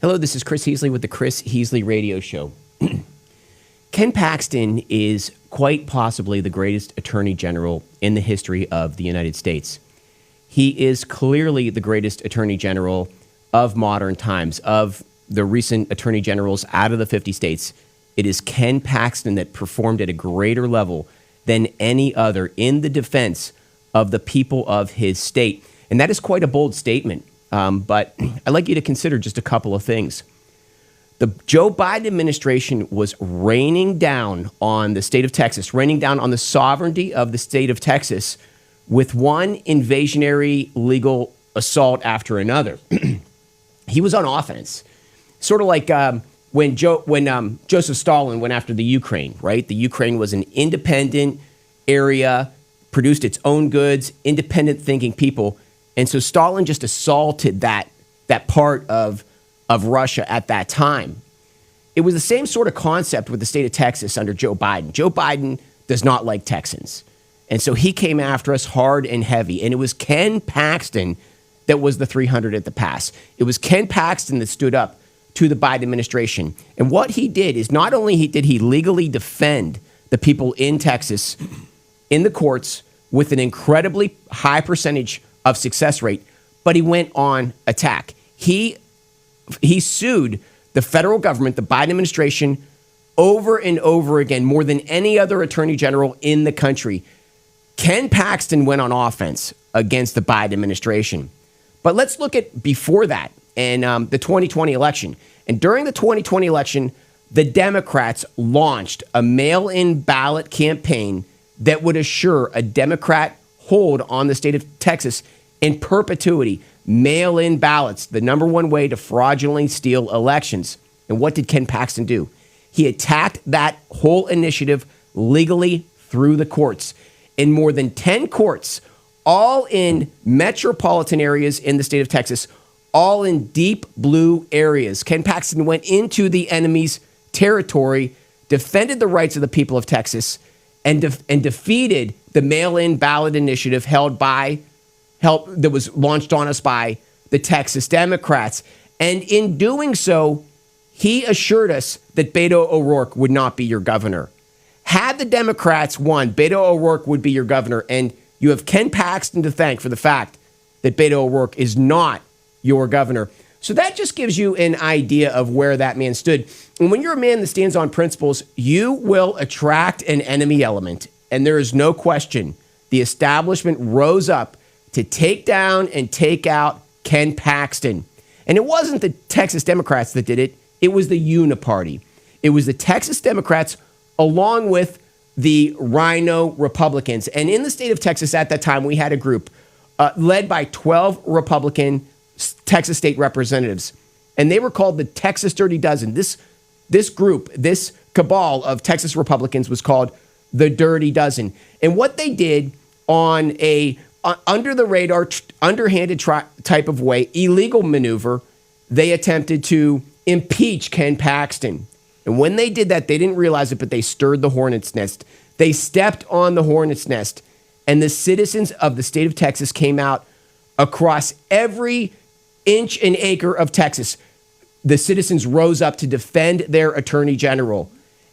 Hello, this is Chris Heasley with the Chris Heasley Radio Show. Ken Paxton is quite possibly the greatest attorney general in the history of the United States. He is clearly the greatest attorney general of modern times. Of the recent attorney generals out of the 50 states, it is Ken Paxton that performed at a greater level than any other in the defense of the people of his state. And that is quite a bold statement. But I'd like you to consider just a couple of things. The Joe Biden administration was raining down on the state of Texas, raining down on the sovereignty of the state of Texas with one invasionary legal assault after another. He was on offense, sort of like when Joseph Stalin went after the Ukraine, right? The Ukraine was an independent area, produced its own goods, independent thinking people. And so Stalin just assaulted that part of Russia at that time. It was the same sort of concept with the state of Texas under Joe Biden. Joe Biden does not like Texans. And so he came after us hard and heavy. And it was Ken Paxton that was the 300 at the pass. It was Ken Paxton that stood up to the Biden administration. And what he did is not only did he legally defend the people in Texas in the courts with an incredibly high percentage of success rate, but he went on attack. He sued the federal government, the Biden administration, over and over again, more than any other attorney general in the country. Ken Paxton went on offense against the Biden administration. But let's look at before that and the 2020 election. And during the 2020 election, the Democrats launched a mail-in ballot campaign that would assure a Democrat hold on the state of Texas in perpetuity. Mail-in ballots, the number one way to fraudulently steal elections. And what did Ken Paxton do? He attacked that whole initiative legally through the courts. In more than 10 courts, all in metropolitan areas in the state of Texas, all in deep blue areas. Ken Paxton went into the enemy's territory, defended the rights of the people of Texas, and defeated the mail-in ballot initiative that was launched on us by the Texas Democrats. And in doing so, he assured us that Beto O'Rourke would not be your governor. Had the Democrats won, Beto O'Rourke would be your governor. And you have Ken Paxton to thank for the fact that Beto O'Rourke is not your governor. So that just gives you an idea of where that man stood. And when you're a man that stands on principles, you will attract an enemy element. And there is no question the establishment rose up to take down and take out Ken Paxton. And it wasn't the Texas Democrats that did it. It was the Uniparty. It was the Texas Democrats along with the Rhino Republicans. And in the state of Texas at that time, we had a group led by 12 Republican Texas state representatives. And they were called the Texas Dirty Dozen. This group, this cabal of Texas Republicans was called the Dirty Dozen. And what they did on a under the radar, underhanded type of way, illegal maneuver, they attempted to impeach Ken Paxton. And when they did that, they didn't realize it, but they stirred the hornet's nest. They stepped on the hornet's nest, and the citizens of the state of Texas came out across every inch and acre of Texas. The citizens rose up to defend their attorney general,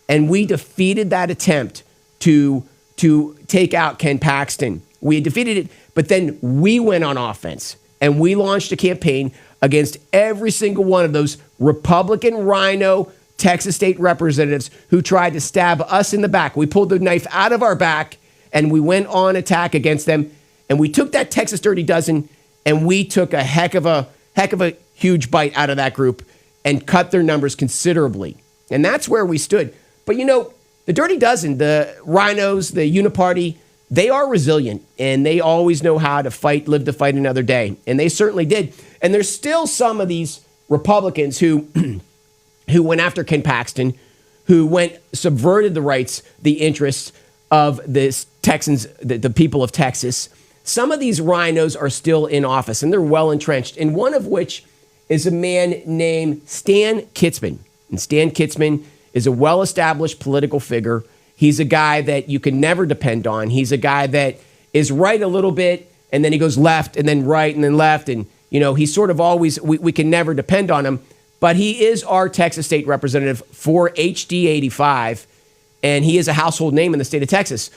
and we defeated that attempt to take out Ken Paxton. We had defeated it, but then we went on offense, and we launched a campaign against every single one of those Republican Rhino Texas state representatives who tried to stab us in the back. We pulled the knife out of our back, and we went on attack against them, and we took that Texas Dirty Dozen, and we took a heck of a huge bite out of that group and cut their numbers considerably. And that's where we stood. But you know, the Dirty Dozen, the Rhinos, the Uniparty, they are resilient, and they always know how to fight, live to fight another day. And they certainly did. And there's still some of these Republicans who went after Ken Paxton, who subverted the rights, the interests of the Texans, the people of Texas. Some of these rhinos are still in office, and they're well entrenched, and one of which is a man named Stan Kitzman. And Stan Kitzman is a well-established political figure. He's a guy that you can never depend on. He's a guy that is right a little bit, and then he goes left, and then right, and then left. And, you know, he's sort of always, we can never depend on him. but he is our Texas state representative for HD85, and he is a household name in the state of Texas.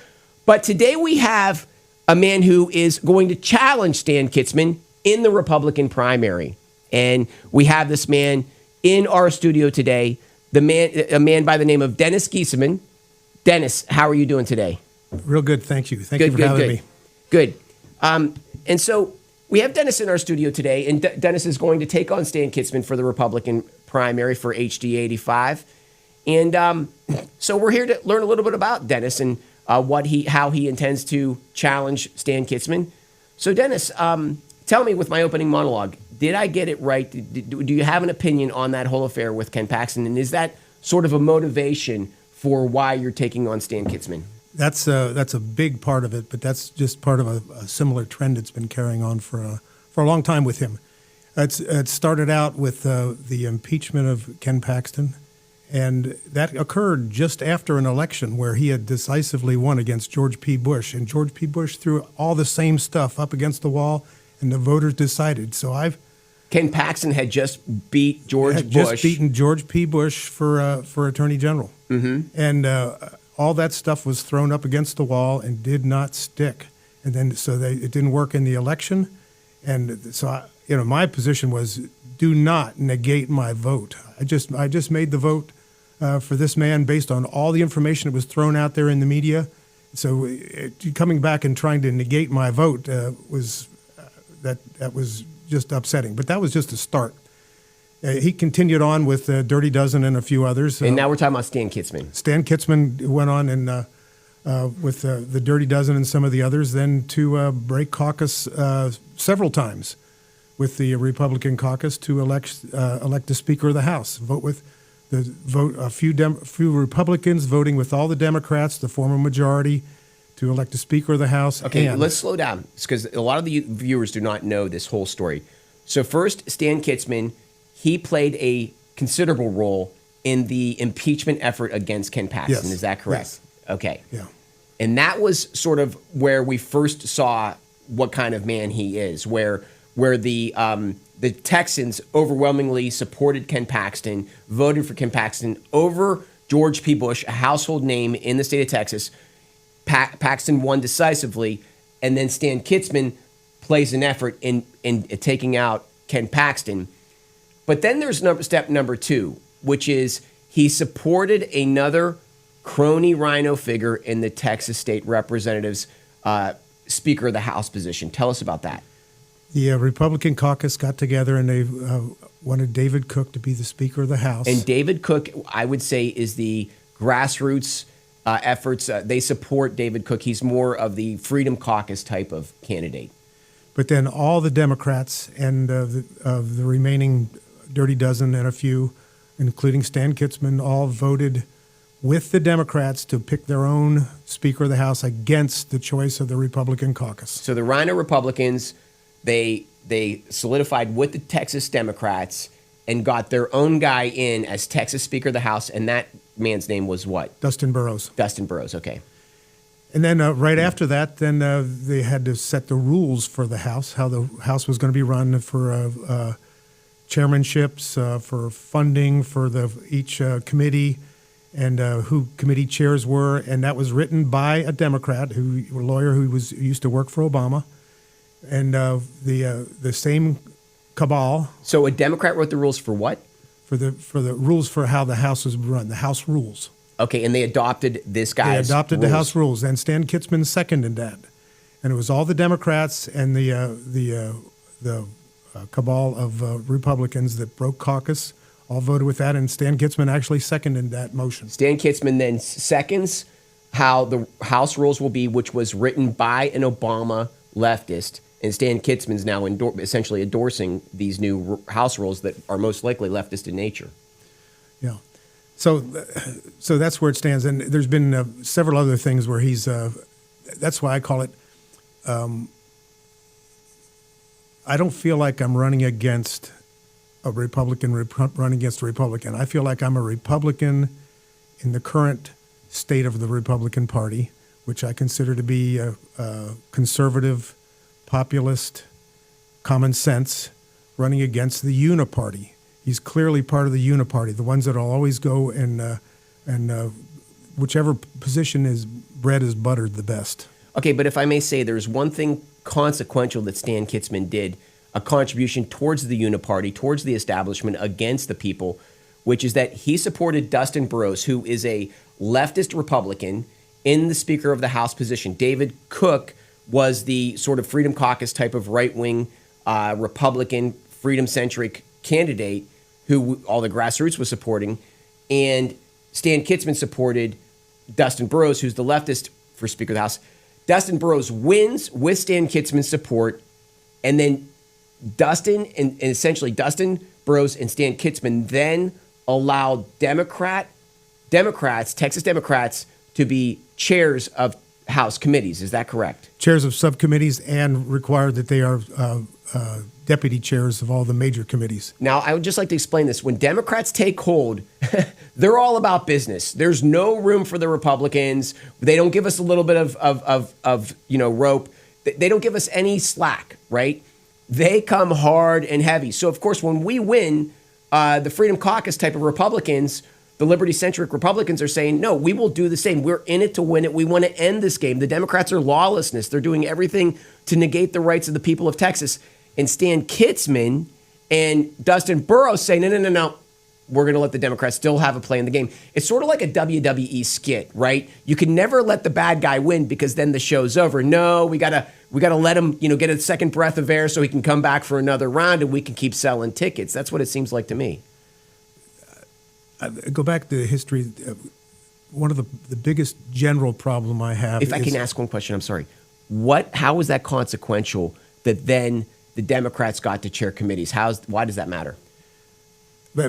But today we have a man who is going to challenge Stan Kitzman in the Republican primary. And we have this man in our studio today, a man by the name of Dennis Geesaman. Dennis, how are you doing today? Real good, thank you. Thank you for having me. Good. And so we have Dennis in our studio today, and Dennis is going to take on Stan Kitzman for the Republican primary for HD85. And so we're here to learn a little bit about Dennis and how he intends to challenge Stan Kitzman. So Dennis, tell me with my opening monologue, did I get it right? Do you have an opinion on that whole affair with Ken Paxton? And is that sort of a motivation for why you're taking on Stan Kitzman? That's a big part of it, but that's just part of a similar trend that's been carrying on for a long time with him. It started out with the impeachment of Ken Paxton, and that occurred just after an election where he had decisively won against George P. Bush, and George P. Bush threw all the same stuff up against the wall, and the voters decided. Ken Paxton had just beat George Bush. Just beaten George P. Bush for Attorney General. Mm-hmm. And all that stuff was thrown up against the wall and did not stick. And then it didn't work in the election. And so my position was, do not negate my vote. I just made the vote for this man based on all the information that was thrown out there in the media. So coming back and trying to negate my vote was just upsetting. But that was just a start. He continued on with Dirty Dozen and a few others. And now we're talking about Stan Kitzman. Stan Kitzman went on and with the Dirty Dozen and some of the others, then to break caucus several times with the Republican caucus to elect the Speaker of the House. A few Republicans voting with all the Democrats, the former majority, to elect the Speaker of the House. Okay, let's slow down because a lot of the viewers do not know this whole story. So first, Stan Kitzman, he played a considerable role in the impeachment effort against Ken Paxton. Yes. Is that correct? Yes. Okay. Yeah. And that was sort of where we first saw what kind of man he is, where the Texans overwhelmingly supported Ken Paxton, voted for Ken Paxton over George P. Bush, a household name in the state of Texas. Paxton won decisively, and then Stan Kitzman plays an effort in taking out Ken Paxton. But then there's step number two, which is he supported another crony rhino figure in the Texas State Representatives Speaker of the House position. Tell us about that. The Republican caucus got together and they wanted David Cook to be the Speaker of the House. And David Cook, I would say, is the grassroots efforts. They support David Cook. He's more of the Freedom Caucus type of candidate. But then all the Democrats and of the remaining Dirty Dozen and a few, including Stan Kitzman, all voted with the Democrats to pick their own Speaker of the House against the choice of the Republican caucus. So the Rhino Republicans, they solidified with the Texas Democrats and got their own guy in as Texas Speaker of the House, and that man's name was what? Dustin Burrows. Dustin Burrows, okay. And then right after that, then they had to set the rules for the House, how the House was going to be run for chairmanships, for funding for each committee, and who committee chairs were. And that was written by a Democrat, a lawyer who used to work for Obama, and the same cabal. So a Democrat wrote the rules for what? For the rules for how the House was run, the House rules. Okay, and they adopted this guy's They adopted rules. the House rules, and Stan Kitzman seconded that. And it was all the Democrats and the cabal of Republicans that broke caucus all voted with that, and Stan Kitzman actually seconded that motion. Stan Kitzman then seconds how the House rules will be, which was written by an Obama leftist, and Stan Kitzman's now essentially endorsing these new House rules that are most likely leftist in nature. Yeah. So that's where it stands. And there's been several other things where he's that's why I call it, I don't feel like I'm running against a Republican running against a Republican. I feel like I'm a Republican in the current state of the Republican Party, which I consider to be a conservative, populist, common sense, running against the uniparty. He's clearly part of the uniparty, the ones that will always go and whichever position is bread is buttered the best. Okay, but if I may say, there's one thing consequential that Stan Kitzman did, a contribution towards the uniparty, towards the establishment, against the people, which is that he supported Dustin Burrows, who is a leftist Republican, in the Speaker of the House position. David Cook was the sort of Freedom Caucus type of right-wing Republican, freedom-centric candidate who all the grassroots was supporting. And Stan Kitzman supported Dustin Burrows, who's the leftist for Speaker of the House. Dustin Burrows wins with Stan Kitzman's support, and then Dustin and essentially Dustin Burrows and Stan Kitzman then allowed Democrats, Texas Democrats, to be chairs of House committees. Is that correct? Chairs of subcommittees, and required that they are deputy chairs of all the major committees. Now, I would just like to explain this. When Democrats take hold, they're all about business. There's no room for the Republicans. They don't give us a little bit of rope. They don't give us any slack, right? They come hard and heavy. So, of course, when we win, the Freedom Caucus type of Republicans, the liberty-centric Republicans, are saying, no, we will do the same. We're in it to win it. We want to end this game. The Democrats are lawlessness. They're doing everything to negate the rights of the people of Texas. And Stan Kitzman and Dustin Burrows say, no. We're going to let the Democrats still have a play in the game. It's sort of like a WWE skit, right? You can never let the bad guy win because then the show's over. No, we gotta let him, get a second breath of air so he can come back for another round and we can keep selling tickets. That's what it seems like to me. I go back to history. One of the biggest general problem I have. If I can ask one question, I'm sorry. How is that consequential that then the Democrats got to chair committees? Why does that matter?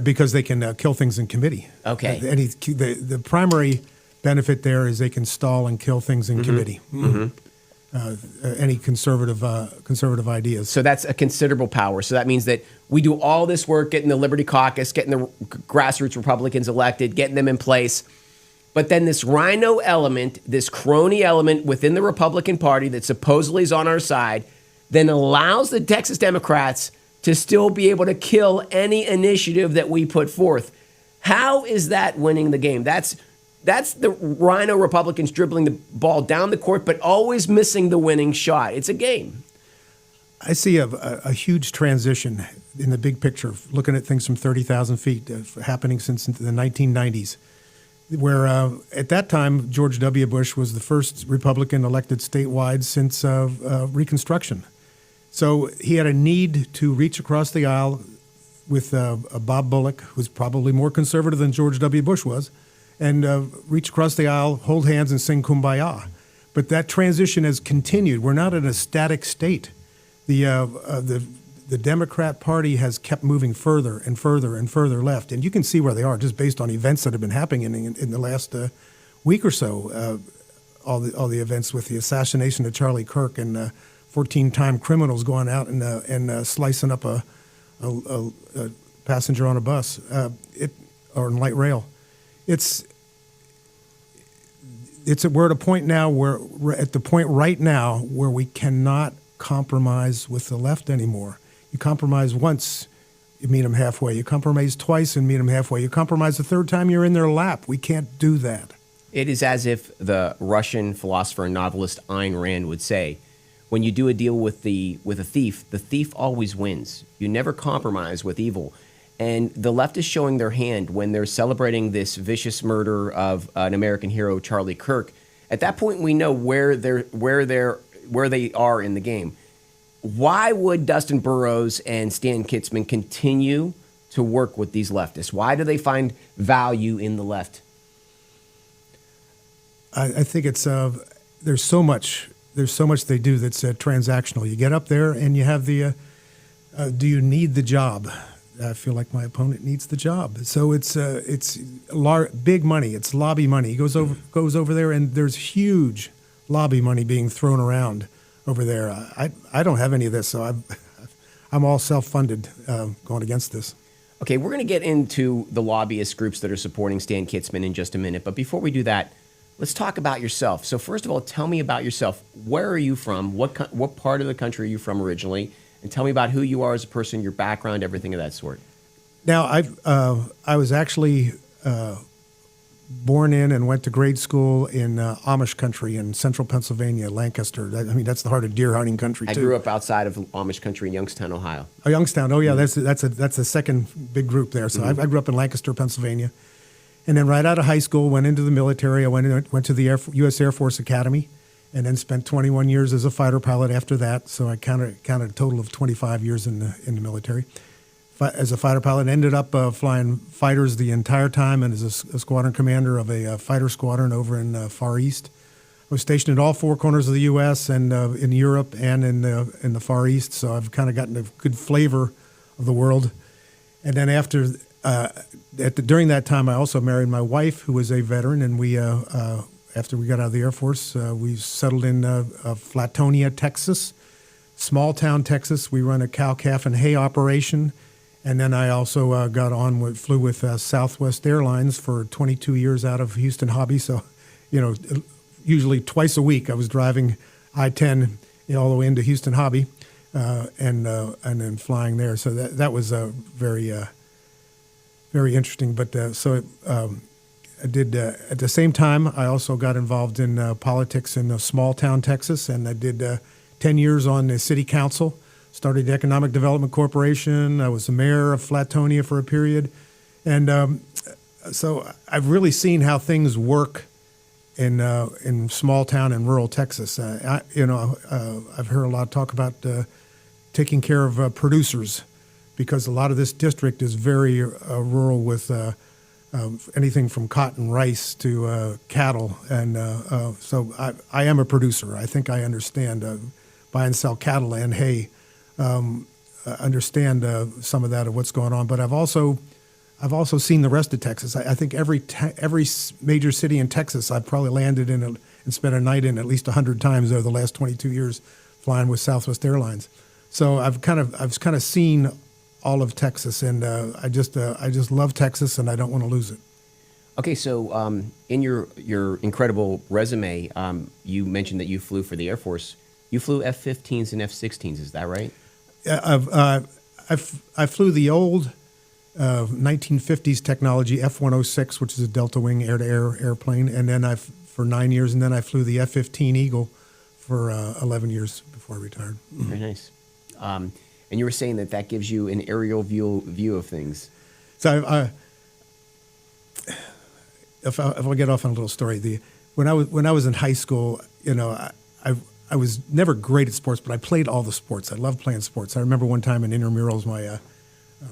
Because they can kill things in committee. Okay. The primary benefit there is they can stall and kill things in committee. Any conservative ideas. So that's a considerable power. So that means that we do all this work getting the Liberty Caucus, getting the grassroots Republicans elected, getting them in place. But then this rhino element, this crony element within the Republican Party that supposedly is on our side, then allows the Texas Democrats to still be able to kill any initiative that we put forth. How is that winning the game? That's the rhino Republicans dribbling the ball down the court, but always missing the winning shot. It's a game. I see a huge transition in the big picture, looking at things from 30,000 feet, happening since the 1990s, where at that time, George W. Bush was the first Republican elected statewide since Reconstruction. So he had a need to reach across the aisle with Bob Bullock, who's probably more conservative than George W. Bush was, and reach across the aisle, hold hands, and sing Kumbaya. But that transition has continued. We're not in a static state. The Democrat Party has kept moving further and further and further left, and you can see where they are just based on events that have been happening in the last week or so. All the events with the assassination of Charlie Kirk and 14-time criminals going out and slicing up a passenger on a bus or in light rail. We're at a point now right now where we cannot compromise with the left anymore. You compromise once, you meet them halfway. You compromise twice and meet them halfway. You compromise the third time, you're in their lap. We can't do that. It is as if the Russian philosopher and novelist Ayn Rand would say, when you do a deal with a thief, the thief always wins. You never compromise with evil. And the left is showing their hand when they're celebrating this vicious murder of an American hero, Charlie Kirk. At that point, we know where they are in the game. Why would Dustin Burrows and Stan Kitzman continue to work with these leftists? Why do they find value in the left? I think it's there's so much they do that's transactional. You get up there and you have the do you need the job? I feel like my opponent needs the job. So it's big money. It's lobby money. He goes over there, and there's huge lobby money being thrown around over there. I don't have any of this, so I'm all self-funded going against this. Okay, we're going to get into the lobbyist groups that are supporting Stan Kitzman in just a minute. But before we do that, let's talk about yourself. So first of all, tell me about yourself. Where are you from? What part of the country are you from originally? And tell me about who you are as a person, your background, everything of that sort. Now, I was actually born in and went to grade school in Amish country in central Pennsylvania, Lancaster. That's the heart of deer hunting country, too. I grew up outside of Amish country in Youngstown, Ohio. Oh, Youngstown. Oh, yeah, that's a second big group there. So I grew up in Lancaster, Pennsylvania. And then right out of high school, went into the military. I went to the U.S. Air Force Academy, and then spent 21 years as a fighter pilot after that. So I counted a total of 25 years in the military. As a fighter pilot, ended up flying fighters the entire time, and as a squadron commander of a fighter squadron over in Far East. I was stationed at all four corners of the U.S. and in Europe and in the Far East, so I've kind of gotten a good flavor of the world. And then during that time, I also married my wife, who was a veteran, and we after we got out of the Air Force, we settled in Flatonia, Texas, small town Texas. We run a cow, calf, and hay operation. And then I also flew with Southwest Airlines for 22 years out of Houston Hobby. So, usually twice a week I was driving I-10 all the way into Houston Hobby, and then flying there. So that was very interesting. But I did at the same time. I also got involved in politics in small town Texas, and I did 10 years on the city council. Started the Economic Development Corporation. I was the mayor of Flatonia for a period. And so I've really seen how things work in small town and rural Texas. I've heard a lot of talk about taking care of producers, because a lot of this district is very rural with anything from cotton, rice to cattle. And so I am a producer. I think I understand buy and sell cattle and hay. Understand some of that of what's going on, but I've also seen the rest of Texas. I think every major city in Texas I've probably landed in and spent a night in at least 100 times over the last 22 years flying with Southwest Airlines. So I've kind of seen all of Texas, and I just love Texas, and I don't want to lose it. Okay, so in your incredible resume, you mentioned that you flew for the Air Force. You flew F-15s and F-16s, is that right? I flew the old 1950s technology F-106, which is a delta wing air-to-air airplane, and then for 9 years, and then I flew the F-15 Eagle for 11 years before I retired. Very nice. And you were saying that gives you an aerial view of things. So if I get off on a little story, when I was in high school, I was never great at sports, but I played all the sports. I loved playing sports. I remember one time in intramurals, my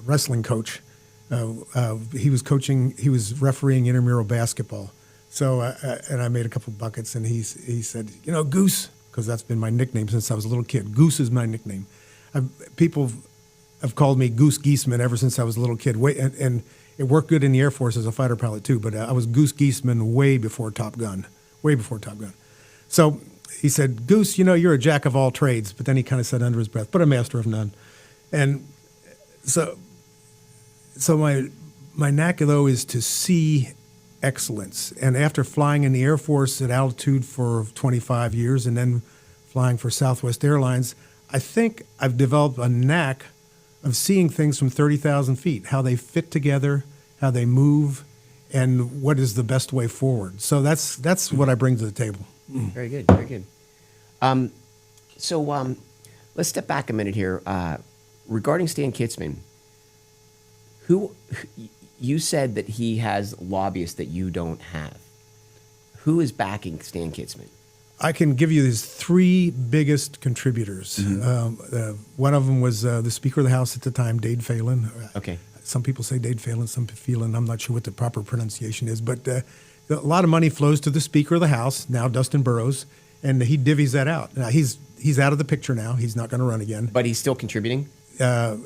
wrestling coach, he was refereeing intramural basketball. So, and I made a couple buckets, and he said, Goose, because that's been my nickname since I was a little kid. Goose is my nickname. People have called me Goose Geesaman ever since I was a little kid. And it worked good in the Air Force as a fighter pilot too, but I was Goose Geesaman way before Top Gun. So he said, Goose, you're a jack of all trades, but then he kind of said under his breath, but a master of none. And so my knack, though, is to see excellence. And after flying in the Air Force at altitude for 25 years and then flying for Southwest Airlines, I think I've developed a knack of seeing things from 30,000 feet, how they fit together, how they move, and what is the best way forward. So that's what I bring to the table. Very good, very good. So let's step back a minute here. Regarding Stan Kitzman, you said that he has lobbyists that you don't have. Who is backing Stan Kitzman? I can give you his three biggest contributors. Mm-hmm. One of them was the Speaker of the House at the time, Dade Phelan. Okay. Some people say Dade Phelan, some Phelan. I'm not sure what the proper pronunciation is, but a lot of money flows to the Speaker of the House, now Dustin Burrows, and he divvies that out. Now he's out of the picture now. He's not going to run again. But he's still contributing? Or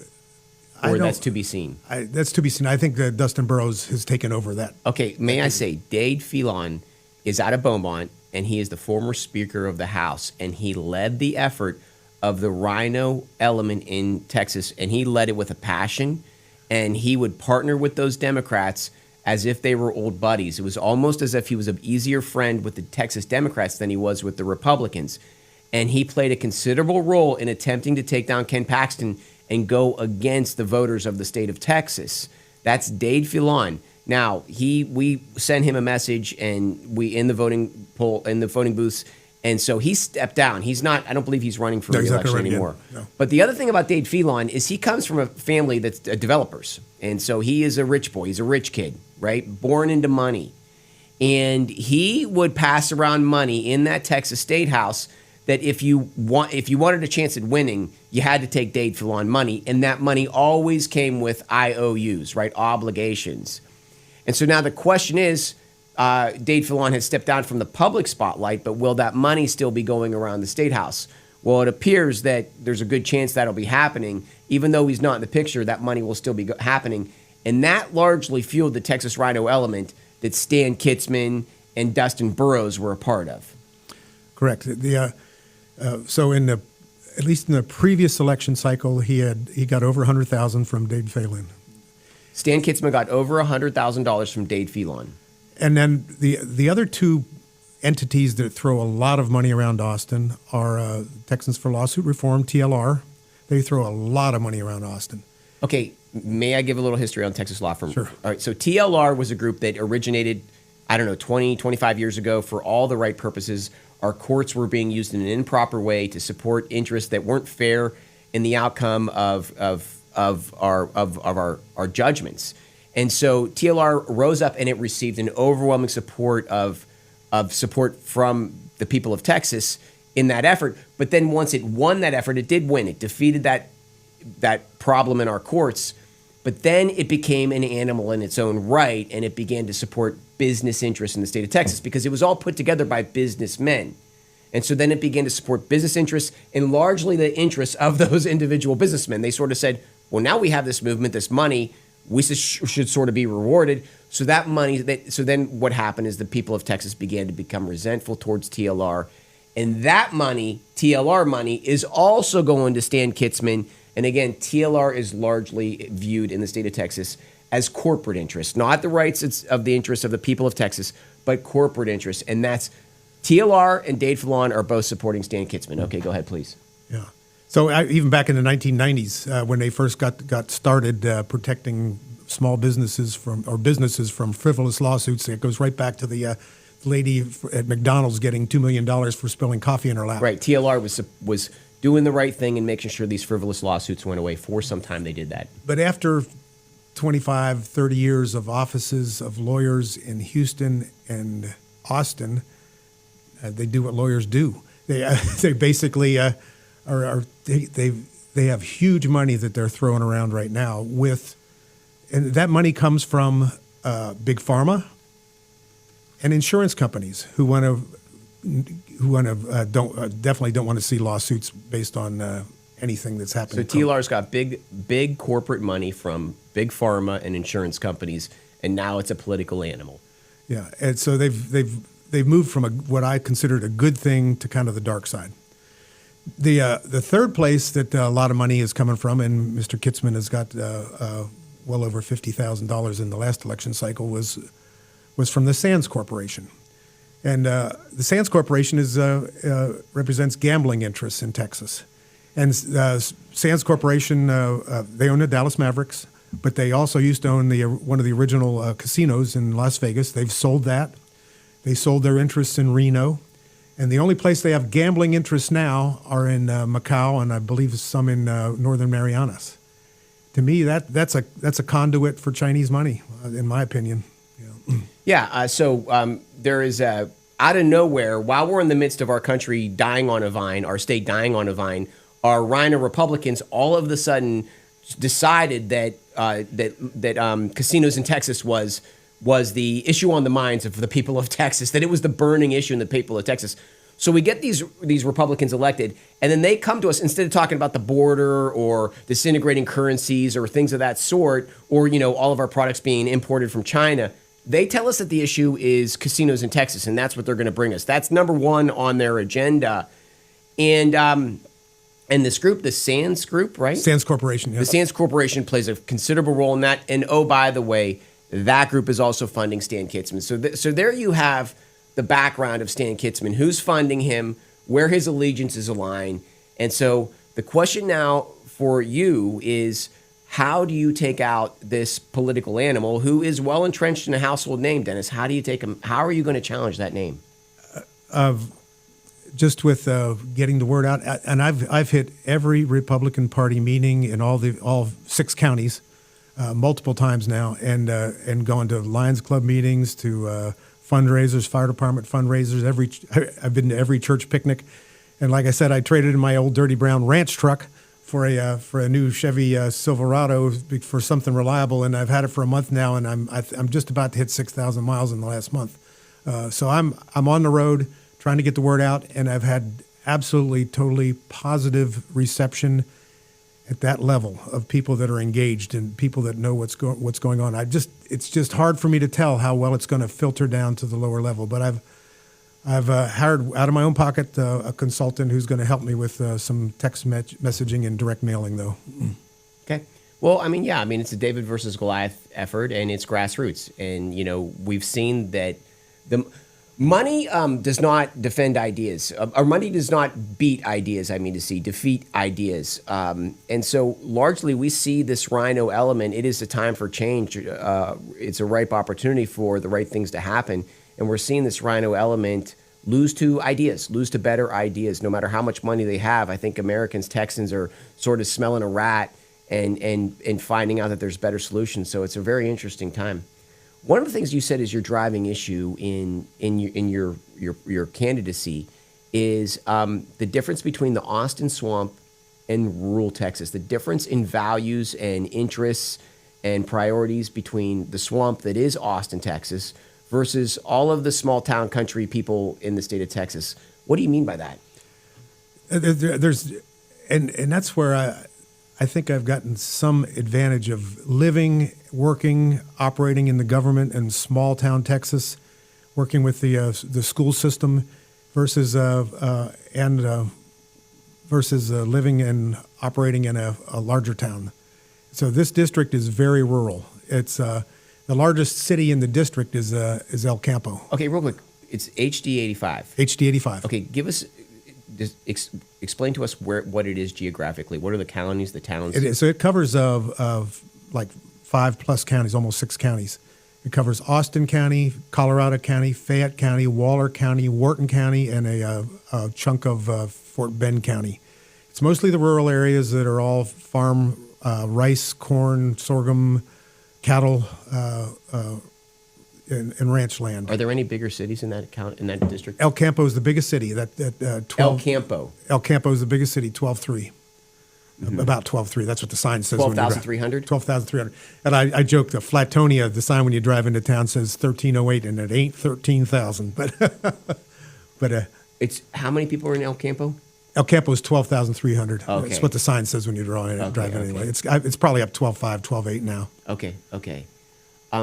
that's to be seen? That's to be seen. I think that Dustin Burrows has taken over that. Okay, may I say, Dade Phelan is out of Beaumont, and he is the former Speaker of the House, and he led the effort of the rhino element in Texas, and he led it with a passion, and he would partner with those Democrats as if they were old buddies. It was almost as if he was an easier friend with the Texas Democrats than he was with the Republicans. And he played a considerable role in attempting to take down Ken Paxton and go against the voters of the state of Texas. That's Dade Filon. Now, we sent him a message, and we in the voting booths, and so he stepped down. He's not. I don't believe he's running for re-election anymore. No. But the other thing about Dade Filon is he comes from a family that's developers, and so he is a rich boy. He's a rich kid, right? Born into money, and he would pass around money in that Texas State House. That if you wanted a chance at winning, you had to take Dade Filon money, and that money always came with IOUs, right? Obligations. And so now the question is, Dade Filon has stepped down from the public spotlight, but will that money still be going around the State House? Well, it appears that there's a good chance that'll be happening. Even though he's not in the picture, that money will still be happening. And that largely fueled the Texas Rhino element that Stan Kitzman and Dustin Burrows were a part of. Correct. So at least in the previous election cycle, he got over $100,000 from Dade Filon. Stan Kitzman got over $100,000 from Dade Filon. And then the other two entities that throw a lot of money around Austin are Texans for Lawsuit Reform, TLR. They throw a lot of money around Austin. Okay, may I give a little history on Texas Law Firm? Sure. All right, so TLR was a group that originated, 20, 25 years ago for all the right purposes. Our courts were being used in an improper way to support interests that weren't fair in the outcome of our judgments. And so TLR rose up and it received an overwhelming support of support from the people of Texas in that effort. But then once it won that effort, it did win. It defeated that problem in our courts. But then it became an animal in its own right, and it began to support business interests in the state of Texas because it was all put together by businessmen. And so then it began to support business interests and largely the interests of those individual businessmen. They sort of said, well, now we have this movement, this money, we should sort of be rewarded. So that money, so then what happened is the people of Texas began to become resentful towards TLR. And that money, TLR money, is also going to Stan Kitzman. And again, TLR is largely viewed in the state of Texas as corporate interests, not the rights of the interests of the people of Texas, but corporate interests. And that's TLR and Dade Filon are both supporting Stan Kitzman. Okay, go ahead, please. Yeah. So even back in the 1990s, when they first got started protecting small businesses from frivolous lawsuits, it goes right back to the lady at McDonald's getting $2 million for spilling coffee in her lap. Right. TLR was doing the right thing and making sure these frivolous lawsuits went away. For some time they did that. But after 25, 30 years of offices of lawyers in Houston and Austin, they do what lawyers do. They basically they have huge money that they're throwing around right now and that money comes from big pharma and insurance companies who definitely don't want to see lawsuits based on anything that's happening. So TLR's got big corporate money from big pharma and insurance companies, and now it's a political animal. Yeah, and so they've moved from what I considered a good thing to kind of the dark side. The third place that a lot of money is coming from, and Mr. Kitzman has got well over $50,000 in the last election cycle, was from the Sands Corporation. And the Sands Corporation represents gambling interests in Texas. And Sands Corporation, they own the Dallas Mavericks, but they also used to own one of the original casinos in Las Vegas. They've sold that. They sold their interests in Reno. And the only place they have gambling interests now are in Macau and I believe some in Northern Marianas. To me, that's a conduit for Chinese money, in my opinion. Yeah. So there is out of nowhere, while we're in the midst of our country dying on a vine, our state dying on a vine, our Rhino Republicans all of a sudden decided that casinos in Texas was the issue on the minds of the people of Texas, that it was the burning issue in the people of Texas. So we get these Republicans elected, and then they come to us, instead of talking about the border or disintegrating currencies or things of that sort, or all of our products being imported from China, they tell us that the issue is casinos in Texas, and that's what they're going to bring us. That's number one on their agenda. And this group, the Sands Group, right? Sands Corporation, yes. The Sands Corporation plays a considerable role in that. And oh, by the way, that group is also funding Stan Kitzman. So there you have the background of Stan Kitzman, who's funding him, where his allegiances align. And so the question now for you is, how do you take out this political animal who is well entrenched in a household name, Dennis? How do you take him? How are you going to challenge that name? Just with getting the word out, and I've hit every Republican Party meeting in all 6 counties multiple times now, and gone to Lions Club meetings, to fundraisers, fire department fundraisers. I've been to every church picnic, and like I said, I traded in my old dirty brown ranch truck for a new Chevy Silverado for something reliable, and I've had it for a month now, and I'm just about to hit 6,000 miles in the last month. So I'm on the road trying to get the word out, and I've had absolutely, totally positive reception at that level of people that are engaged and people that know what's going on. It's just hard for me to tell how well it's going to filter down to the lower level. But I've hired out of my own pocket a consultant who's going to help me with some text messaging and direct mailing, though. Okay. Well, it's a David versus Goliath effort, and it's grassroots. And, we've seen that the money does not defend ideas, or money does not beat ideas, defeat ideas. And so largely we see this rhino element. It is a time for change. It's a ripe opportunity for the right things to happen. And we're seeing this rhino element lose to ideas, lose to better ideas, no matter how much money they have. I think Americans, Texans, are sort of smelling a rat and finding out that there's better solutions. So it's a very interesting time. One of the things you said is your driving issue in your candidacy is the difference between the Austin swamp and rural Texas, the difference in values and interests and priorities between the swamp that is Austin, Texas, versus all of the small town country people in the state of Texas. What do you mean by that? And that's where I think I've gotten some advantage of living, working, operating in the government in small town Texas, working with the school system, versus living and operating in a larger town. So this district is very rural. It's the largest city in the district is El Campo. Okay, real quick, it's HD85. HD85. Okay, give us. Explain to us what it is geographically. What are the counties, the towns? So it covers of like 5+ counties, almost 6 counties. It covers Austin County, Colorado County, Fayette County, Waller County, Wharton County, and a chunk of Fort Bend County. It's mostly the rural areas that are all farm, rice, corn, sorghum, cattle, and ranch land. Are there any bigger cities in that district? El Campo is the biggest city. El Campo. El Campo is the biggest city, 12.3. Mm-hmm. About 12.3. That's what the sign says. 12,300? 12,300. And I joke, the Flatonia, the sign when you drive into town says 1308, and it ain't 13,000. But it's how many people are in El Campo? El Campo is 12,300. Okay. That's what the sign says when you're driving anyway. It's probably up 12.5, 12.8 now. Okay.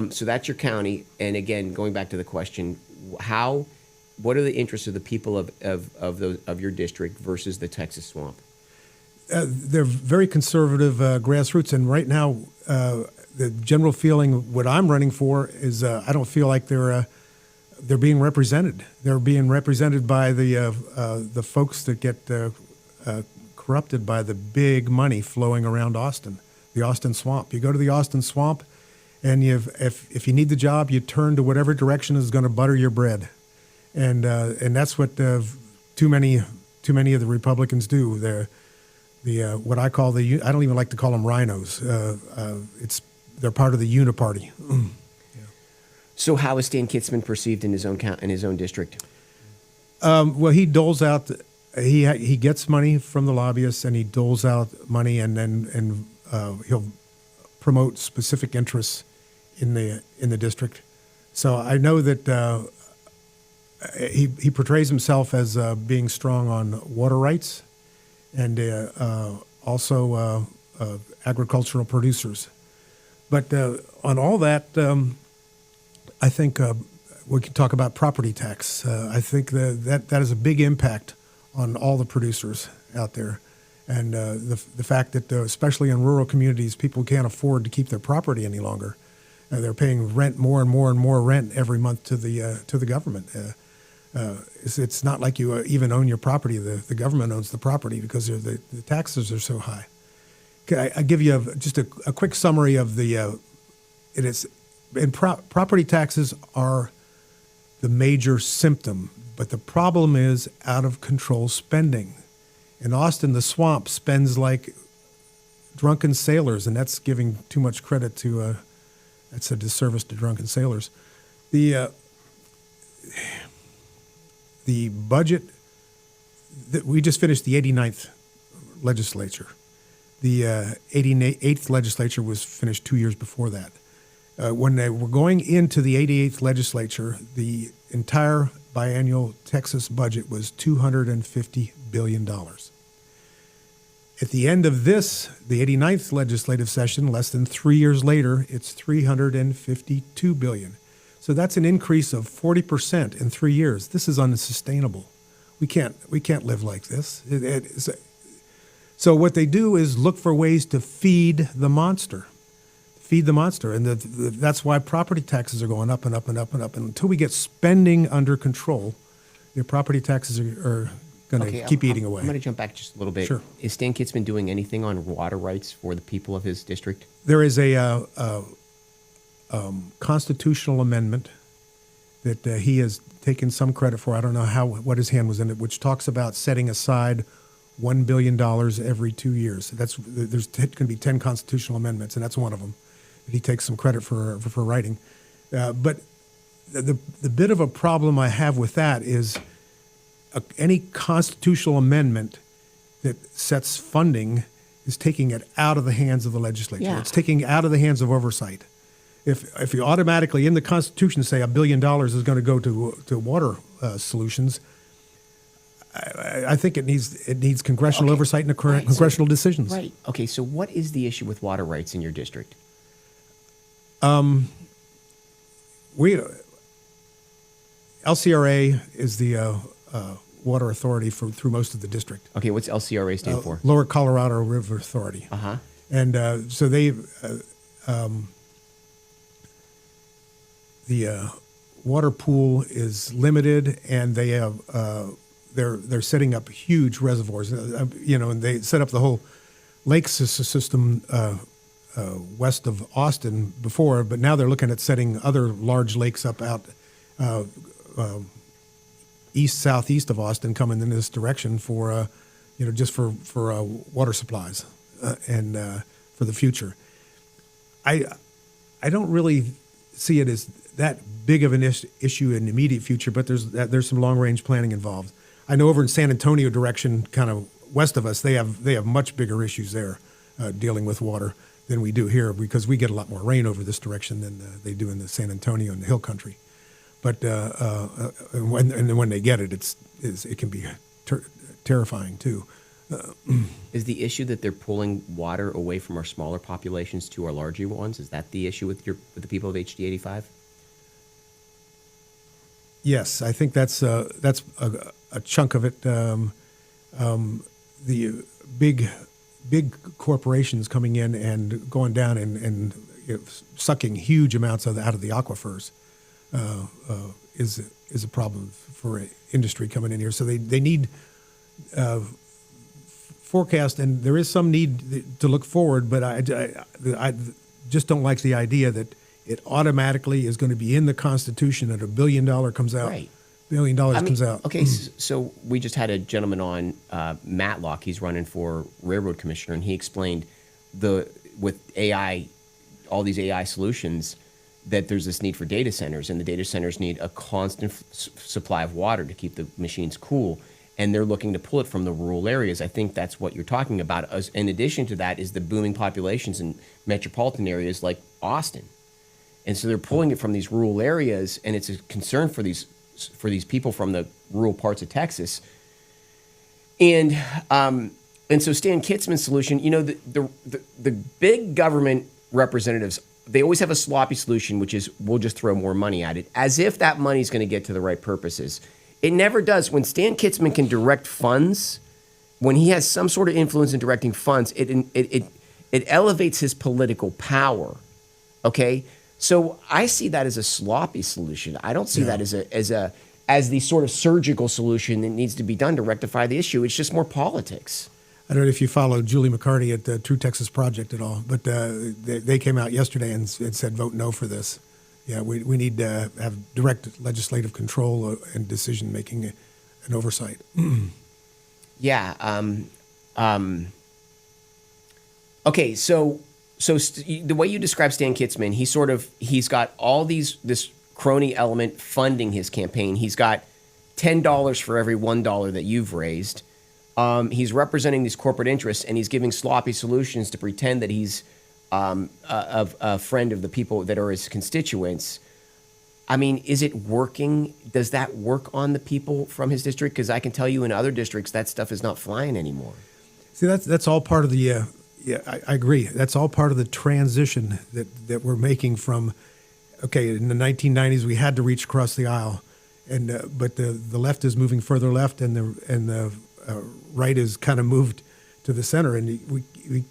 So that's your county. And again, going back to the question, what are the interests of the people of your district versus the Texas swamp? They're very conservative grassroots, and right now the general feeling, what I'm running for, is I don't feel like they're being represented. They're being represented by the folks that get corrupted by the big money flowing around Austin, the Austin swamp. You go to the Austin swamp, and if you need the job, you turn to whatever direction is going to butter your bread, and that's what too many of the Republicans do. They're what I call I don't even like to call them rhinos. They're part of the uniparty. So how is Stan Kitzman perceived in his own district? Well, he doles out. He gets money from the lobbyists, and he doles out money, and he'll promote specific interests in the district. So I know that he portrays himself as being strong on water rights, and also agricultural producers. But on all that, I think we can talk about property tax. I think that has a big impact on all the producers out there. And the fact that, especially in rural communities, people can't afford to keep their property any longer. They're paying rent, more and more and more rent every month to the government. It's not like you even own your property. The government owns the property because the taxes are so high. I give you just a quick summary of the. It is, and property taxes are the major symptom, but the problem is out of control spending. In Austin, the swamp spends like drunken sailors, and that's giving too much credit to. That's a disservice to drunken sailors. The budget that we just finished the 89th legislature. The 88th legislature was finished 2 years before that. When they were going into the 88th legislature, the entire biannual Texas budget was $250 billion. At the end of this, the 89th legislative session, less than 3 years later, it's $352 billion. So that's an increase of 40% in 3 years. This is unsustainable. We can't live like this. So what they do is look for ways to feed the monster. And that's why property taxes are going up and up and up and up. And until we get spending under control, your property taxes are going to keep eating away. I'm going to jump back just a little bit. Sure. Is Stan Kitzman doing anything on water rights for the people of his district? There is a constitutional amendment that he has taken some credit for. I don't know what his hand was in it, which talks about setting aside $1 billion every 2 years. There's going to be 10 constitutional amendments, and that's one of them that he takes some credit for writing. But the bit of a problem I have with that is any constitutional amendment that sets funding is taking it out of the hands of the legislature. Yeah. It's taking it out of the hands of oversight. If you automatically in the Constitution say $1 billion is going to go to water solutions, I think it needs congressional oversight and congressional decisions. Right. Okay. So what is the issue with water rights in your district? LCRA is the water authority through most of the district. Okay. What's LCRA stand for? Lower Colorado River Authority. Uh-huh. And so they the water pool is limited, and they have they're setting up huge reservoirs. And they set up the whole lake system west of Austin before, but now they're looking at setting other large lakes up out southeast of Austin, coming in this direction for just for water supplies and for the future. I don't really see it as that big of an issue in the immediate future, but there's some long range planning involved. I know over in San Antonio direction, kind of west of us, they have much bigger issues there dealing with water than we do here, because we get a lot more rain over this direction than they do in the San Antonio and the hill country. But when they get it, it can be terrifying too. Is the issue that they're pulling water away from our smaller populations to our larger ones? Is that the issue with the people of HD85? Yes, I think that's a chunk of it. The big corporations coming in and going down and sucking huge amounts out of the aquifers is a problem for industry coming in here. So they need forecast, and there is some need to look forward. But I just don't like the idea that it automatically is going to be in the Constitution that $1 billion comes out. Right. $1 billion comes out. Okay, so we just had a gentleman on, Matlock. He's running for railroad commissioner, and he explained with AI, all these AI solutions, that there's this need for data centers, and the data centers need a constant supply of water to keep the machines cool, and they're looking to pull it from the rural areas. I think that's what you're talking about. In addition to that is the booming populations in metropolitan areas like Austin. And so they're pulling it from these rural areas, and it's a concern for these people from the rural parts of Texas. And so Stan Kitzman's solution, the big government representatives, they always have a sloppy solution, which is we'll just throw more money at it, as if that money is going to get to the right purposes. It never does. When Stan Kitzman can direct funds, when he has some sort of influence in directing funds, it elevates his political power. Okay. So I see that as a sloppy solution. I don't see that as the sort of surgical solution that needs to be done to rectify the issue. It's just more politics. I don't know if you follow Julie McCarty at the True Texas Project at all, but they came out yesterday and said vote no for this. Yeah, we need to have direct legislative control and decision making and oversight. Yeah. Okay. So the way you describe Stan Kitzman, he's got all this crony element funding his campaign. He's got $10 for every $1 that you've raised. He's representing these corporate interests, and he's giving sloppy solutions to pretend that he's a friend of the people that are his constituents. I mean, is it working? Does that work on the people from his district? Because I can tell you in other districts, that stuff is not flying anymore. See, that's all part of the, I agree. That's all part of the transition that we're making from, okay, in the 1990s, we had to reach across the aisle, but the left is moving further left, and the right is kind of moved to the center, and we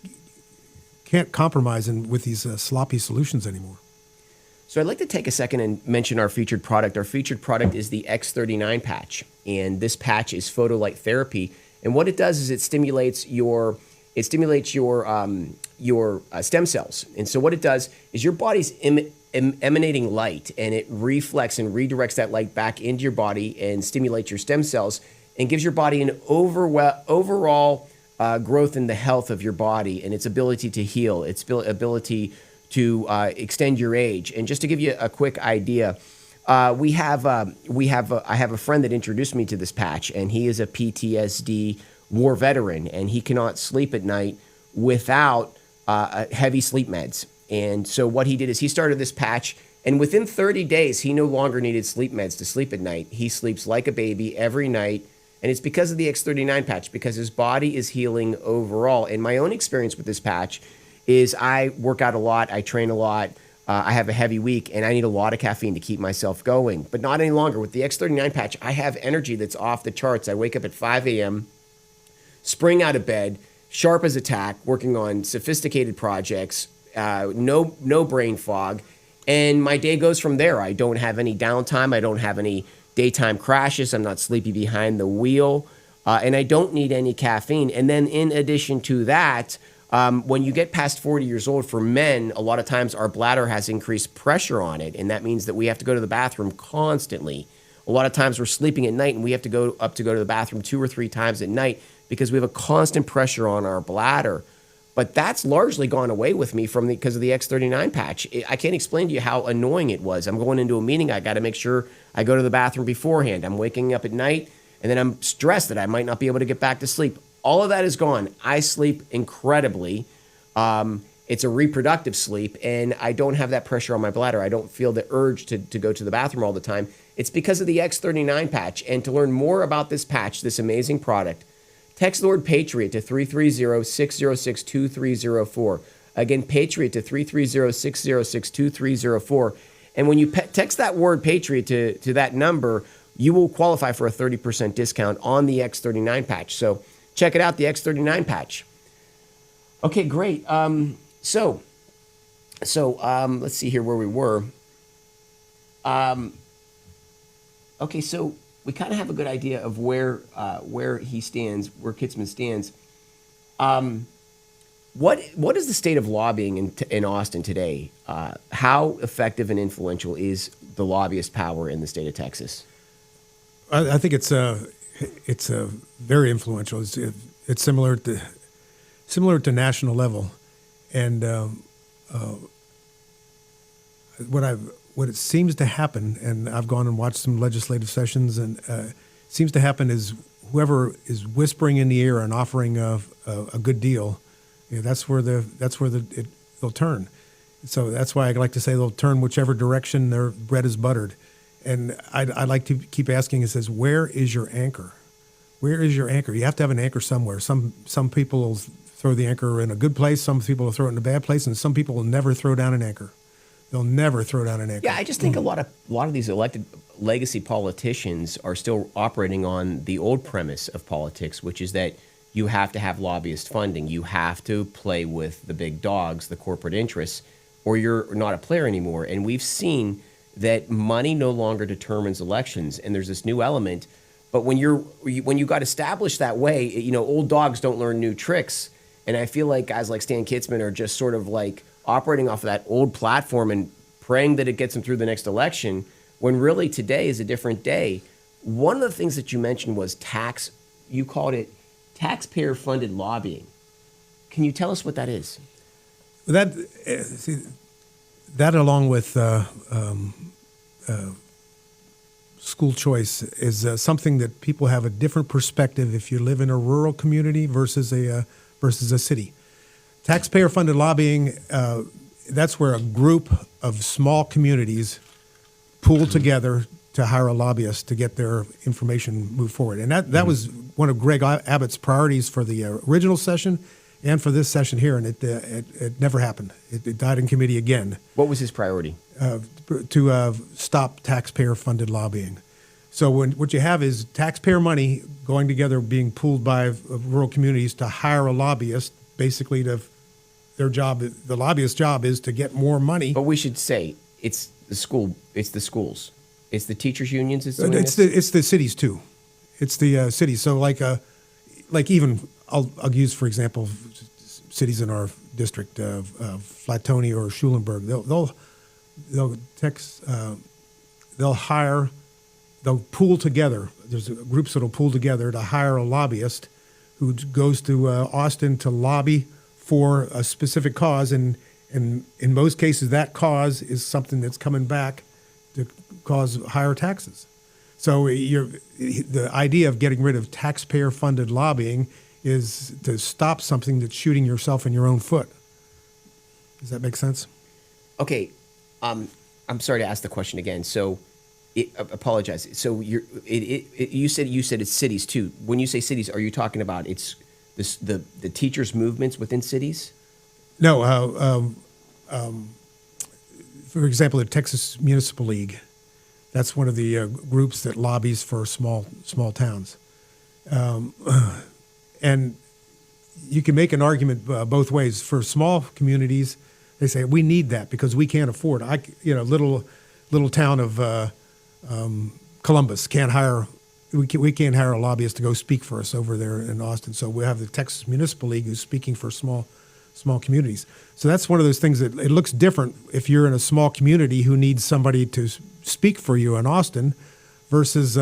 can't compromise with these sloppy solutions anymore. So I'd like to take a second and mention our featured product. Our featured product is the X39 patch, and this patch is photolight therapy. And what it does is it stimulates your stem cells. And so what it does is your body's emanating light, and it reflects and redirects that light back into your body and stimulates your stem cells and gives your body an overall growth in the health of your body and its ability to heal, its ability to extend your age. And just to give you a quick idea, I have a friend that introduced me to this patch, and he is a PTSD war veteran, and he cannot sleep at night without heavy sleep meds. And so what he did is he started this patch, and within 30 days, he no longer needed sleep meds to sleep at night. He sleeps like a baby every night, and it's because of the X39 patch, because his body is healing overall. And my own experience with this patch is I work out a lot, I train a lot, I have a heavy week, and I need a lot of caffeine to keep myself going. But not any longer. With the X39 patch, I have energy that's off the charts. I wake up at 5 a.m., spring out of bed, sharp as a tack, working on sophisticated projects, no brain fog, and my day goes from there. I don't have any downtime. I don't have any daytime crashes. I'm not sleepy behind the wheel, and I don't need any caffeine. And then in addition to that, when you get past 40 years old, for men, a lot of times our bladder has increased pressure on it, and that means that we have to go to the bathroom constantly. A lot of times we're sleeping at night, and we have to go to the bathroom 2 or 3 times at night because we have a constant pressure on our bladder. But that's largely gone away with me because of the X39 patch. I can't explain to you how annoying it was. I'm going into a meeting. I got to make sure I go to the bathroom beforehand. I'm waking up at night, and then I'm stressed that I might not be able to get back to sleep. All of that is gone. I sleep incredibly. It's a reproductive sleep, and I don't have that pressure on my bladder. I don't feel the urge to go to the bathroom all the time. It's because of the X39 patch. And to learn more about this patch, this amazing product, text the word Patriot to 330-606-2304. Again, Patriot to 330-606-2304. And when you text that word Patriot to that number, you will qualify for a 30% discount on the X39 patch. So check it out, the X39 patch. Okay, great. So let's see here where we were. Okay, so we kind of have a good idea of where he stands, where Kitzman stands. What is the state of lobbying in Austin today? How effective and influential is the lobbyist power in the state of Texas? I think it's very influential. It's similar to national level, and what it seems to happen, and I've gone and watched some legislative sessions, and seems to happen is whoever is whispering in the ear and offering a good deal, that's where they'll turn. So that's why I like to say they'll turn whichever direction their bread is buttered. And I'd like to keep asking, it says, where is your anchor? Where is your anchor? You have to have an anchor somewhere. Some people will throw the anchor in a good place, some people will throw it in a bad place, and some people will never throw down an anchor. They'll never throw down an anchor. Yeah, I just think a lot of these elected legacy politicians are still operating on the old premise of politics, which is that you have to have lobbyist funding. You have to play with the big dogs, the corporate interests, or you're not a player anymore. And we've seen that money no longer determines elections. And there's this new element But when you got established that way, old dogs don't learn new tricks. And I feel like guys like Stan Kitzman are just sort of like operating off of that old platform and praying that it gets them through the next election, when really today is a different day. One of the things that you mentioned was you called it taxpayer-funded lobbying. Can you tell us what that is? That along with school choice is something that people have a different perspective if you live in a rural community versus a city. Taxpayer-funded lobbying, that's where a group of small communities pool together to hire a lobbyist to get their information moved forward. And that was one of Greg Abbott's priorities for the original session and for this session here, and it never happened. It died in committee again. What was his priority? To stop taxpayer-funded lobbying. So what you have is taxpayer money going together, being pooled by rural communities to hire a lobbyist, basically their job, the lobbyist's job is to get more money. But we should say it's the schools. It's the teachers' unions. It's the cities too. It's the cities. So like even I'll use for example cities in our district, Flatoni or Schulenburg. They'll pool together. There's groups that'll pool together to hire a lobbyist who goes to Austin to lobby for a specific cause, and in most cases that cause is something that's coming back to cause higher taxes. So the idea of getting rid of taxpayer-funded lobbying is to stop something that's shooting yourself in your own foot. Does that make sense? Okay, I'm sorry to ask the question again. So, apologize. So you said it's cities too. When you say cities, are you talking about the teachers' movements within cities? No. For example, the Texas Municipal League. That's one of the groups that lobbies for small towns. And you can make an argument both ways. For small communities, they say we need that because we can't afford. Little town of Columbus can't hire. We can't hire a lobbyist to go speak for us over there in Austin. So we have the Texas Municipal League who's speaking for small communities. So that's one of those things that it looks different if you're in a small community who needs somebody to speak for you in Austin versus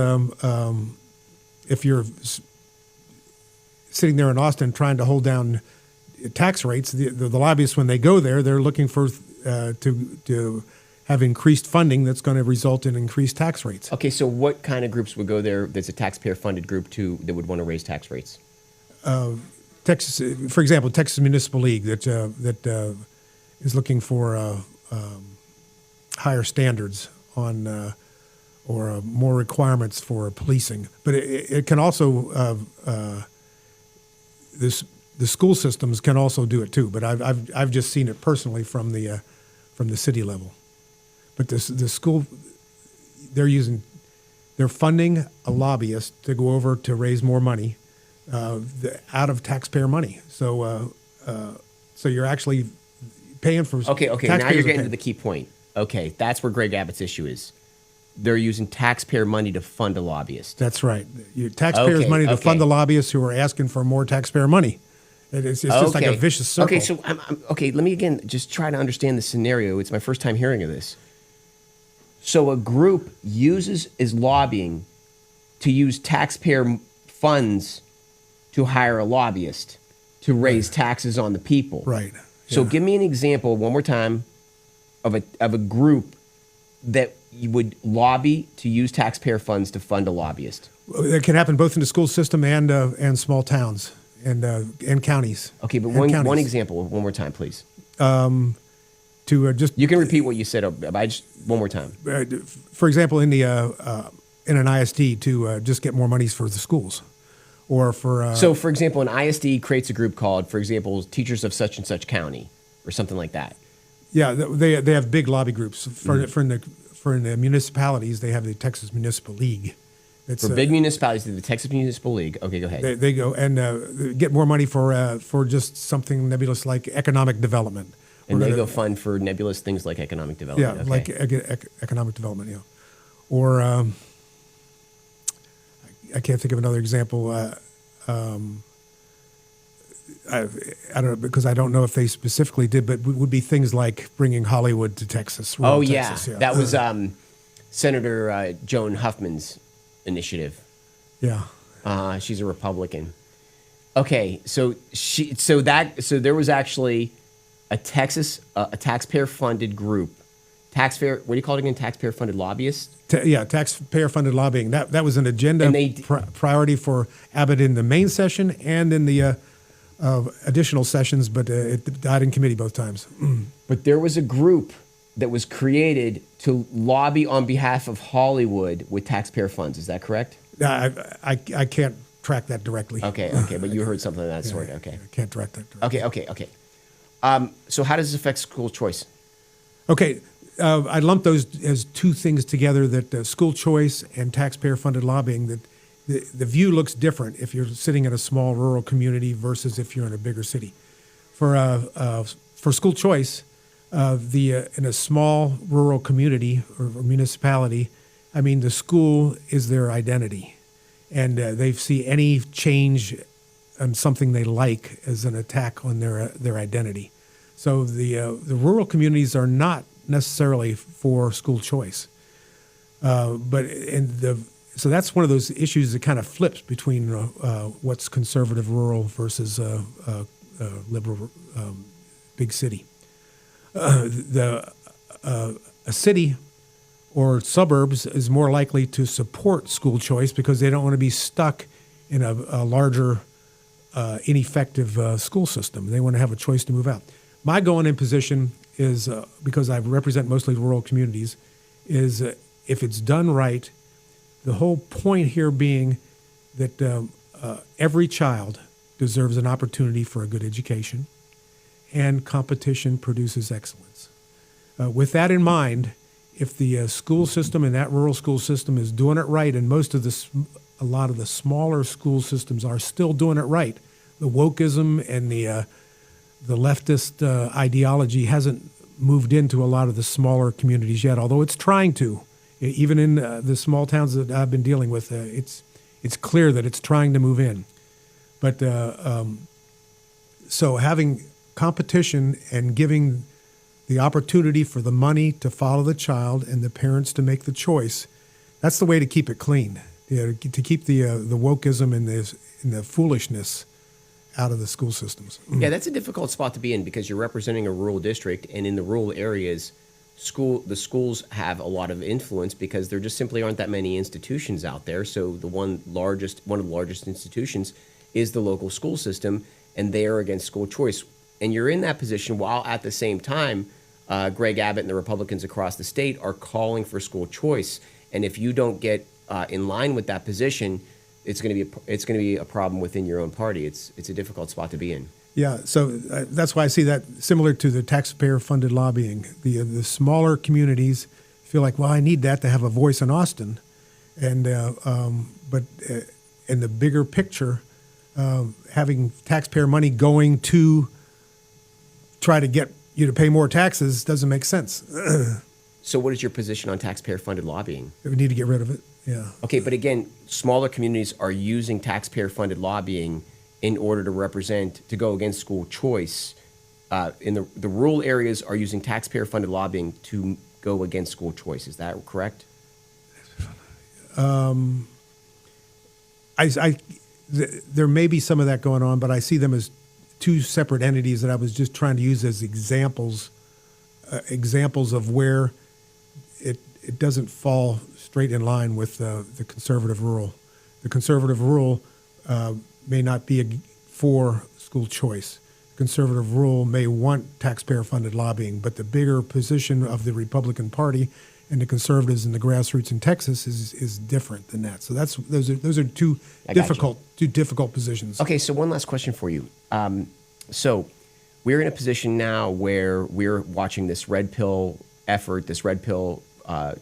if you're sitting there in Austin trying to hold down tax rates. The lobbyists, when they go there, they're looking for to have increased funding that's going to result in increased tax rates. Okay, so what kind of groups would go there that's a taxpayer-funded group that would want to raise tax rates? Texas, for example, Texas Municipal League that is looking for higher standards on or more requirements for policing. But it can also the school systems can also do it too. But I've just seen it personally from the city level. But the school, they're funding a lobbyist to go over to raise more money out of taxpayer money. So you're actually paying for. Okay. Now you're getting to the key point. Okay, that's where Greg Abbott's issue is. They're using taxpayer money to fund a lobbyist. That's right. Taxpayers' money to fund the lobbyists who are asking for more taxpayer money. It's just like a vicious circle. Okay, so let me again just try to understand the scenario. It's my first time hearing of this. So a group is lobbying to use taxpayer funds to hire a lobbyist to raise taxes on the people. Right. So give me an example one more time of a group that you would lobby to use taxpayer funds to fund a lobbyist. It can happen both in the school system and small towns and counties. Okay, but one example one more time, please. You can repeat what you said. One more time. For example, in an ISD to just get more monies for the schools, or for. So, for example, an ISD creates a group called, for example, Teachers of Such and Such County, or something like that. Yeah, they have big lobby groups for the municipalities. They have the Texas Municipal League. For big municipalities, the Texas Municipal League. Okay, go ahead. They go and get more money for just something nebulous like economic development. And they go fund for nebulous things like economic development. Yeah, like economic development. Yeah, or I can't think of another example. I don't know, because I don't know if they specifically did, but would be things like bringing Hollywood to Texas. rural Oh, yeah. Texas, That was Senator Joan Huffman's initiative. Yeah. She's a Republican. Okay, so there was actually a taxpayer-funded group. What do you call it again? Taxpayer-funded lobbyists? Taxpayer-funded lobbying. That was an agenda priority for Abbott in the main session and in the additional sessions, but it died in committee both times. But there was a group that was created to lobby on behalf of Hollywood with taxpayer funds. Is that correct? I can't track that directly. Okay, but you heard something of that sort. Okay. I can't track that directly. Okay. So how does this affect school choice? Okay, I lump those as two things together, that school choice and taxpayer-funded lobbying, that the view looks different if you're sitting in a small rural community versus if you're in a bigger city. For school choice, in a small rural community or municipality, I mean, the school is their identity, and they see any change on something they like as an attack on their identity. So the rural communities are not necessarily for school choice, so that's one of those issues that kind of flips between what's conservative rural versus liberal big city. A city or suburbs is more likely to support school choice because they don't want to be stuck in a larger, ineffective school system. They want to have a choice to move out. My going-in position is, because I represent mostly rural communities, is if it's done right, the whole point here being that every child deserves an opportunity for a good education, and competition produces excellence. With that in mind, if the school system and that rural school system is doing it right, and a lot of the smaller school systems are still doing it right, the wokeism and the leftist ideology hasn't moved into a lot of the smaller communities yet, although it's trying to. Even in the small towns that I've been dealing with, it's clear that it's trying to move in. But so having competition and giving the opportunity for the money to follow the child and the parents to make the choice, that's the way to keep it clean. To keep the wokeism and the foolishness out of the school systems. Yeah, that's a difficult spot to be in because you're representing a rural district, and in the rural areas, the schools have a lot of influence because there just simply aren't that many institutions out there. So one of the largest institutions is the local school system, and they are against school choice. And you're in that position while at the same time, Greg Abbott and the Republicans across the state are calling for school choice. And if you don't get in line with that position, it's going to be a problem within your own party. It's a difficult spot to be in. Yeah, so that's why I see that similar to the taxpayer-funded lobbying. The smaller communities feel like, well, I need that to have a voice in Austin, and but in the bigger picture, having taxpayer money going to try to get you to pay more taxes doesn't make sense. So what is your position on taxpayer-funded lobbying? We need to get rid of it, yeah. Okay, but again, smaller communities are using taxpayer-funded lobbying in order to go against school choice. In the rural areas are using taxpayer-funded lobbying to go against school choice. Is that correct? There may be some of that going on, but I see them as two separate entities that I was just trying to use as examples of where it doesn't fall straight in line with the conservative rural. The conservative rural may not be for school choice. Conservative rural may want taxpayer-funded lobbying, but the bigger position of the Republican Party and the conservatives and the grassroots in Texas is different than that. So those are two difficult positions. Okay, so one last question for you. So we're in a position now where we're watching this red pill effort, this red pill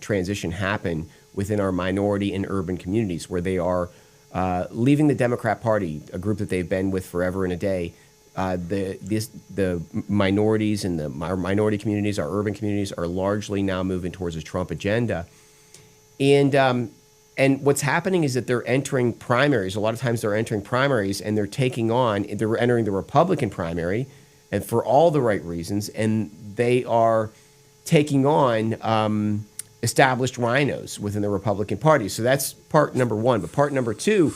transition happen within our minority and urban communities, where they are leaving the Democrat Party, a group that they've been with forever and a day. The minorities and our minority communities, our urban communities, are largely now moving towards a Trump agenda, and And what's happening is that they're entering primaries. A lot of times they're entering primaries and they're entering the Republican primary, and for all the right reasons, and they are taking on established rhinos within the Republican Party. So that's part number one. But part number two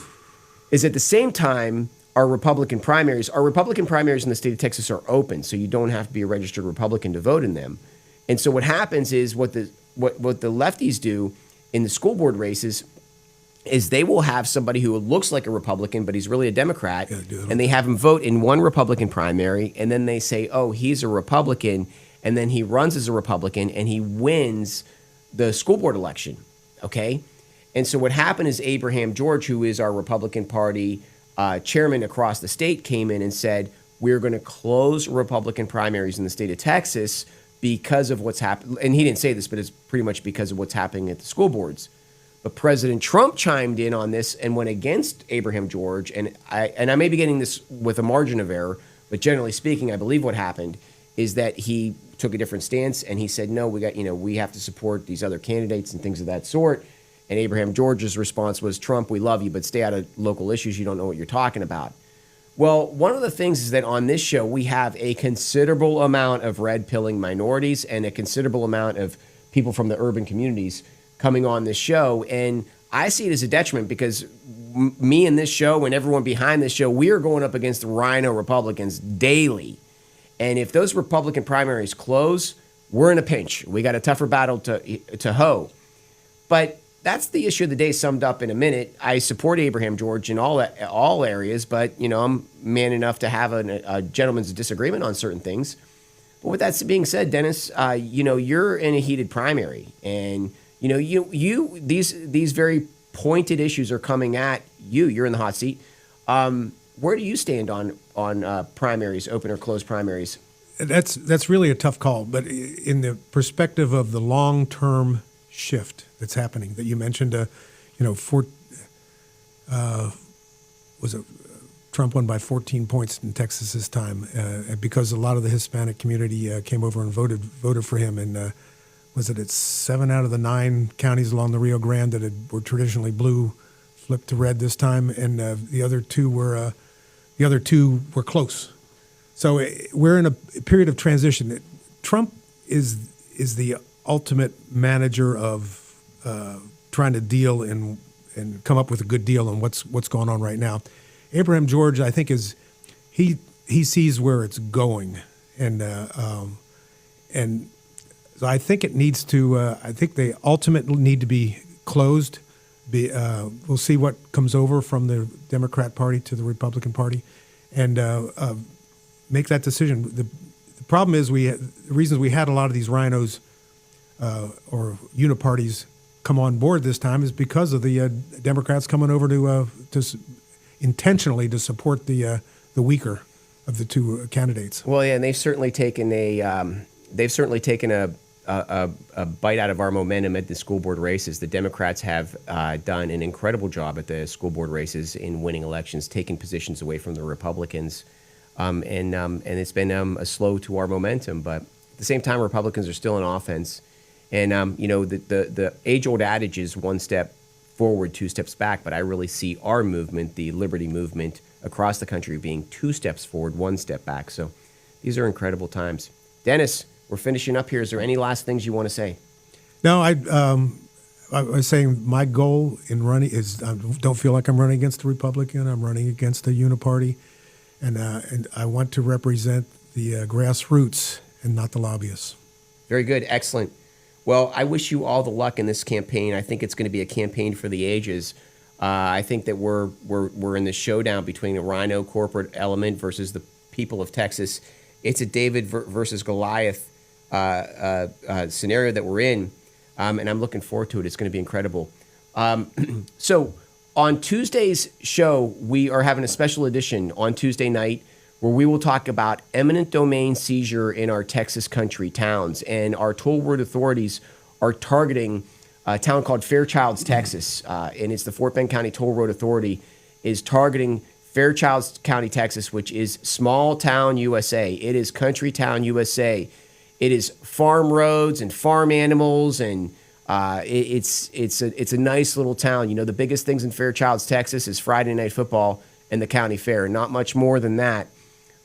is at the same time, our Republican primaries in the state of Texas are open, so you don't have to be a registered Republican to vote in them. And so what happens is what the lefties do in the school board races is they will have somebody who looks like a Republican, but he's really a Democrat, and they have him vote in one Republican primary, and then they say, oh, he's a Republican, and then he runs as a Republican, and he wins the school board election, okay? And so what happened is Abraham George, who is our Republican Party chairman across the state, came in and said, we're going to close Republican primaries in the state of Texas because of what's happened. And he didn't say this, but it's pretty much because of what's happening at the school boards. But President Trump chimed in on this and went against Abraham George. And I may be getting this with a margin of error, but generally speaking, I believe what happened is that he took a different stance and he said, no, we have to support these other candidates and things of that sort. And Abraham George's response was, Trump, we love you, but stay out of local issues. You don't know what you're talking about. Well, one of the things is that on this show, we have a considerable amount of red-pilling minorities and a considerable amount of people from the urban communities coming on this show. And I see it as a detriment because me and this show and everyone behind this show, we are going up against the rhino Republicans daily. And if those Republican primaries close, we're in a pinch. We got a tougher battle to hoe. But that's the issue of the day summed up in a minute. I support Abraham George in all areas, but I'm man enough to have a gentleman's disagreement on certain things. But with that being said, Dennis, you're in a heated primary, and these very pointed issues are coming at you. You're in the hot seat. Where do you stand on primaries, open or closed primaries? That's really a tough call, but in the perspective of the long-term shift that's happening that you mentioned, Trump won by 14 points in Texas this time because a lot of the Hispanic community came over and voted for him. And was it at 7 out of the 9 counties along the Rio Grande that were traditionally blue flipped to red this time, and the other two were close. So we're in a period of transition. Trump is the ultimate manager of trying to deal and come up with a good deal on what's going on right now. Abraham George, I think, he sees where it's going, and so I think it needs to. I think they ultimately need to be closed. We'll see what comes over from the Democrat Party to the Republican Party, and make that decision. The problem is the reasons we had a lot of these rhinos or uniparties come on board this time is because of the Democrats coming over to intentionally to support the weaker of the two candidates. Well, yeah, and they've certainly taken a bite out of our momentum at the school board races. The Democrats have done an incredible job at the school board races in winning elections, taking positions away from the Republicans, and it's been a slow to our momentum. But at the same time, Republicans are still in offense. And, the age-old adage is one step forward, 2 steps back, but I really see our movement, the liberty movement across the country, being 2 steps forward, 1 step back. So these are incredible times. Dennis, we're finishing up here. Is there any last things you want to say? No, I was saying my goal in running is I don't feel like I'm running against a Republican. I'm running against a uniparty, and I want to represent the grassroots and not the lobbyists. Very good. Excellent. Well, I wish you all the luck in this campaign. I think it's going to be a campaign for the ages. I think that we're in the showdown between the rhino corporate element versus the people of Texas. It's a David versus Goliath scenario that we're in, and I'm looking forward to it. It's going to be incredible. So on Tuesday's show, we are having a special edition on Tuesday night where we will talk about eminent domain seizure in our Texas country towns. And our toll road authorities are targeting a town called Fairchilds, Texas. And it's the Fort Bend County Toll Road Authority is targeting Fairchilds County, Texas, which is small town USA. It is country town USA. It is farm roads and farm animals and It's a nice little town. You know, the biggest things in Fairchilds, Texas, is Friday Night Football and the county fair. Not much more than that.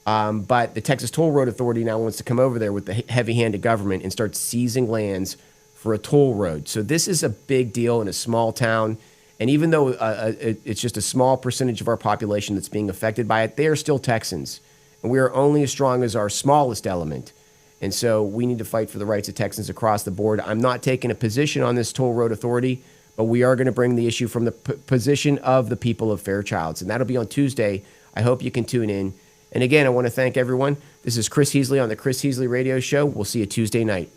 But the Texas Toll Road Authority now wants to come over there with the heavy-handed government and start seizing lands for a toll road. So this is a big deal in a small town. And even though it's just a small percentage of our population that's being affected by it, they are still Texans. And we are only as strong as our smallest element. And so we need to fight for the rights of Texans across the board. I'm not taking a position on this toll road authority, but we are going to bring the issue from the position of the people of Fairchilds. And that'll be on Tuesday. I hope you can tune in. And again, I want to thank everyone. This is Chris Heasley on the Chris Heasley Radio Show. We'll see you Tuesday night.